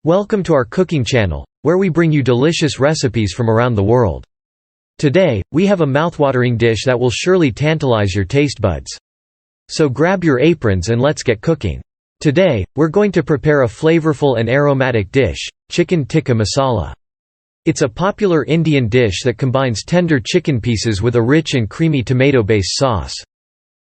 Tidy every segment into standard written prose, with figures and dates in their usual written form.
Welcome to our cooking channel, where we bring you delicious recipes from around the world. Today, we have a mouthwatering dish that will surely tantalize your taste buds. So grab your aprons and let's get cooking. Today, we're going to prepare a flavorful and aromatic dish, chicken tikka masala. It's a popular Indian dish that combines tender chicken pieces with a rich and creamy tomato-based sauce.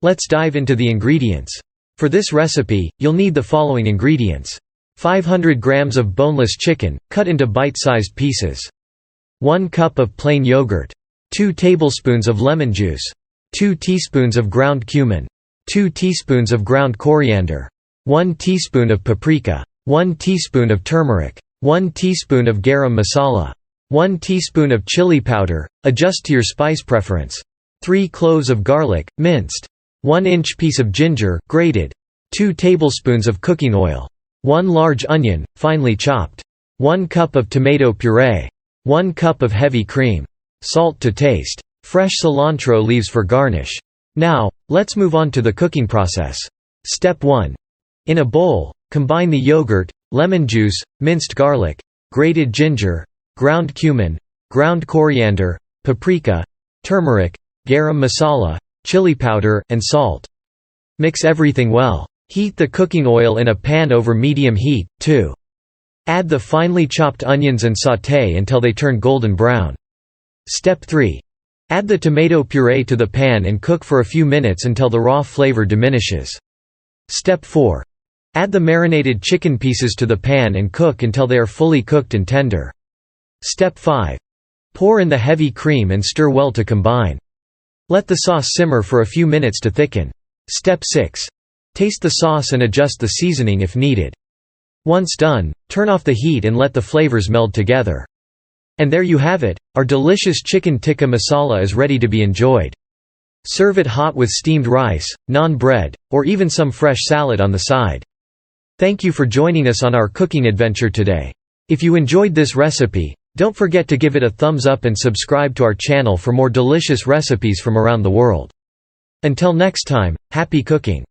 Let's dive into the ingredients. For this recipe, you'll need the following ingredients. 500 grams of boneless chicken, cut into bite-sized pieces. 1 cup of plain yogurt. 2 tablespoons of lemon juice. 2 teaspoons of ground cumin. 2 teaspoons of ground coriander. 1 teaspoon of paprika. 1 teaspoon of turmeric. 1 teaspoon of garam masala. 1 teaspoon of chili powder, adjust to your spice preference. 3 cloves of garlic, minced. 1-inch piece of ginger, grated. 2 tablespoons of cooking oil. 1 large onion, finely chopped. 1 cup of tomato puree. 1 cup of heavy cream. Salt to taste. Fresh cilantro leaves for garnish. Now, let's move on to the cooking process. Step 1. In a bowl, combine the yogurt, lemon juice, minced garlic, grated ginger, ground cumin, ground coriander, paprika, turmeric, garam masala, chili powder, and salt. Mix everything well. Heat the cooking oil in a pan over medium heat. 2. Add the finely chopped onions and sauté until they turn golden brown. Step 3. Add the tomato puree to the pan and cook for a few minutes until the raw flavor diminishes. Step 4. Add the marinated chicken pieces to the pan and cook until they are fully cooked and tender. Step 5. Pour in the heavy cream and stir well to combine. Let the sauce simmer for a few minutes to thicken. Step 6. Taste the sauce and adjust the seasoning if needed. Once done, turn off the heat and let the flavors meld together. And there you have it, our delicious chicken tikka masala is ready to be enjoyed. Serve it hot with steamed rice, naan bread, or even some fresh salad on the side. Thank you for joining us on our cooking adventure today. If you enjoyed this recipe, don't forget to give it a thumbs up and subscribe to our channel for more delicious recipes from around the world. Until next time, happy cooking!